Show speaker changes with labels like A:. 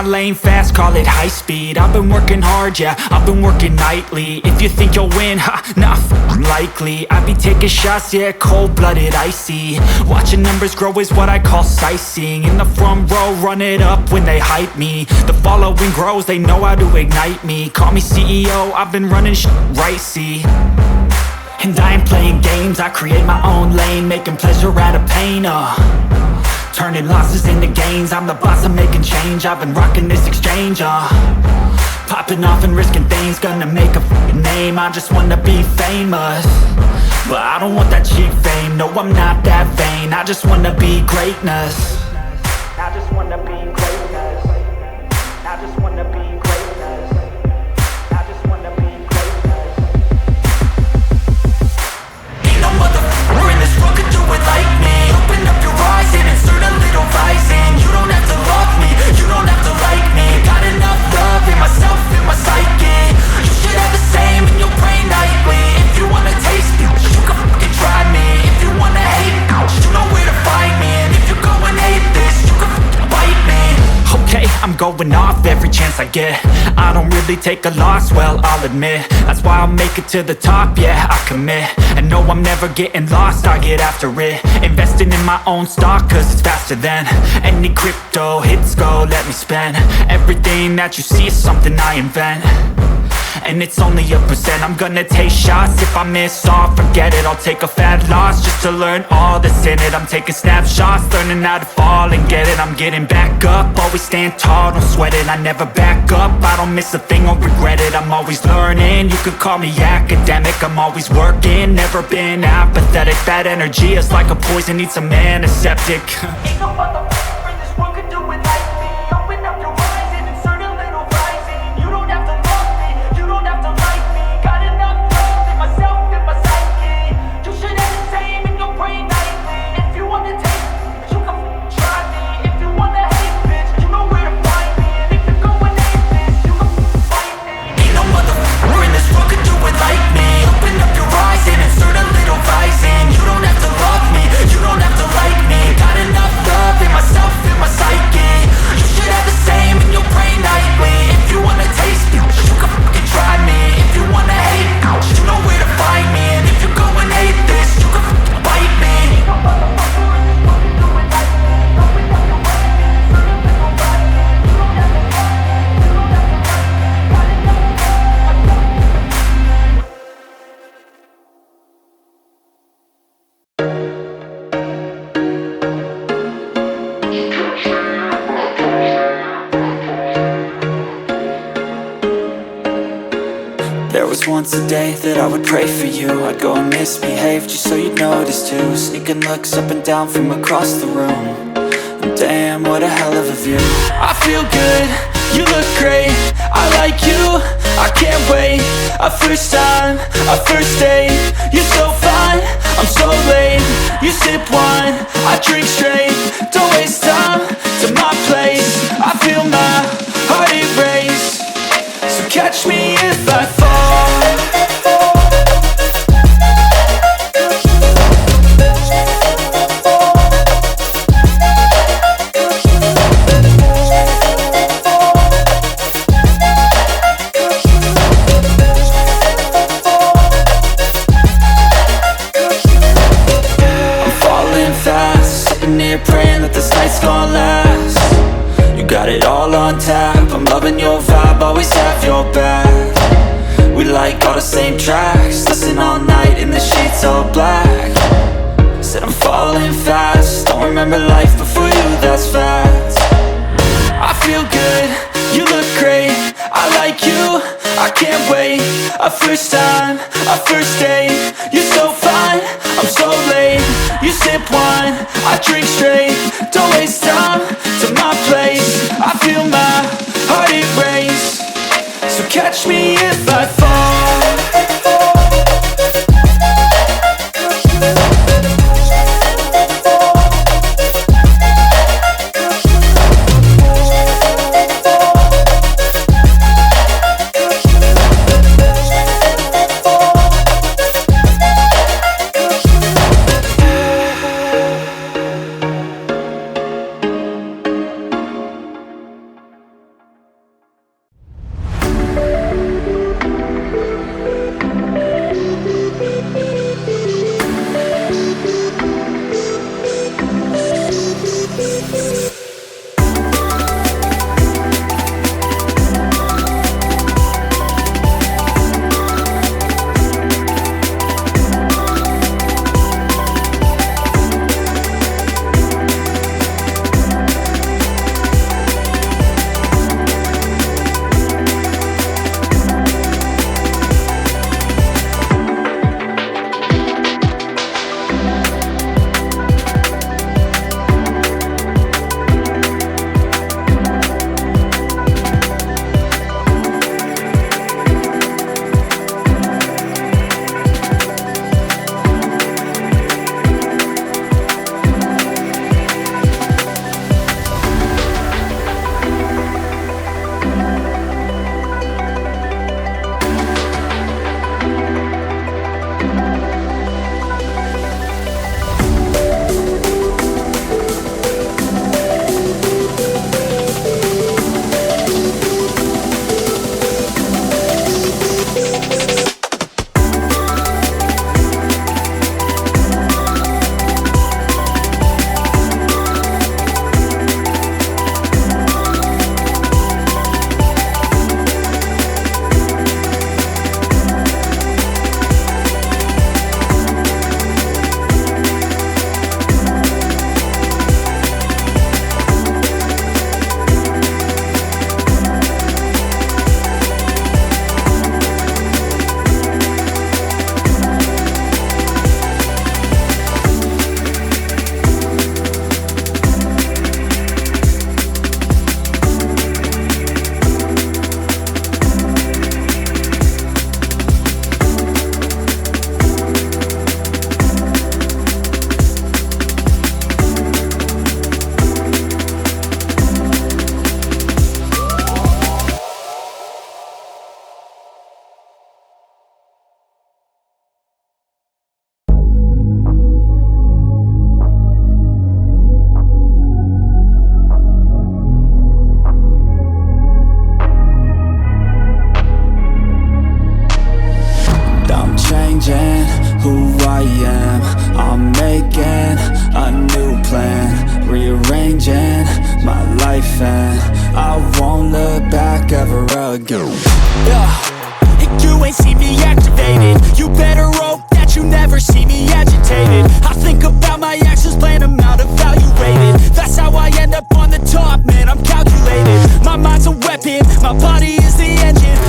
A: lane fast, call it high speed. I've been working hard, yeah, I've been working nightly. If you think you'll win, ha, not likely. I be taking shots, yeah, cold-blooded, icy. Watching numbers grow is what I call sightseeing. In the front row, run it up when they hype me. The following grows, they know how to ignite me. Call me CEO, I've been running right, see. And I ain't playing games, I create my own lane, making pleasure out of pain, turning losses into gains. I'm the boss, I'm making change. I've been rocking this exchange, popping off and risking things. Gonna make a name, I just wanna be famous. But I don't want that cheap fame, no, I'm not that vain. I just wanna be greatness. I just wanna be greatness. I just wanna be greatness. I just wanna be greatness. Ain't no motherfucker in this world could do it like me. Open up your eyes and insert a little rising. You don't have to love me, you don't have to like me. Got enough love in myself, in my psyche. You should have the same in your brain nightly. If you wanna taste me, you can fucking try me. If you wanna hate me, you know where to find me. And if you go and hate this, you can fucking bite me. Okay, I'm going off every chance I get. I don't really take a loss, well, I'll admit. That's why I'll make it to the top, yeah, I commit. And no, I'm never getting lost, I get after it. Investing in my own stock, cause it's faster than any crypto hits go, let me spend. Everything that you see is something I invent. And it's only a percent. I'm gonna take shots. If I miss all, forget it. I'll take a fat loss just to learn all that's in it. I'm taking snapshots, learning how to fall and get it. I'm getting back up, always stand tall, don't sweat it. I never back up, I don't miss a thing or regret it. I'm always learning, you could call me academic. I'm always working, never been apathetic. That energy is like a poison, needs some antiseptic. Ain't no motherfucker in this world could do it like me. Open up your eyes and insert a little rising. You don't have to love me, you don't have to like me. Got enough love in myself, in my psyche. You should have the same in your brain nightly. If you wanna taste me, you can try me. If you wanna hate, bitch, you know where to find me. And if you go and hate this, you can fight me. Ain't no motherfucker in this world could do it like me. Open up your eyes and insert a little rising. You don't have to love me, you don't have to like me. Got enough love in myself, in my psyche. You should have the same in your brain nightly. If you wanna taste me, you can fucking try me. If you wanna hate, you know where to find me. And if you go and hate this, you can fucking bite me. Ain't no motherfucker in this world can do it like me. Open up your eyes and insert a little rising. You don't have to love me, you don't have to like me. Got enough There was once a day that I would pray for you. I'd go and misbehave just so you'd notice too. Sneaking looks up and down from across the room. And damn, what a hell of a view. I feel good, you look great, I like you, I can't wait. A first time, a first date. You're so fine, I'm so late. You sip wine, I drink straight. Don't waste time to my place. I feel my heart erase. So catch me if I fall. Praying that this night's gonna last. You got it all on tap, I'm loving your vibe, always have your back. We like all the same tracks, listen all night in the sheets all black. Said I'm falling fast, don't remember life before you, that's fact. I feel good, you look great, I like you, I can't wait. A first time, a first date. You're so fine, I'm so late. You sip wine, I drink straight. Don't waste time to my place. I feel my heart erase. So catch me if I fall.
B: who I am. I'm making a new plan, rearranging my life, and I won't look back ever again.
A: You ain't see me activated. You better hope that you never see me agitated. I think about my actions, plan them out, evaluated. That's how I end up on the top, man, I'm calculated. My mind's a weapon, my body is the engine.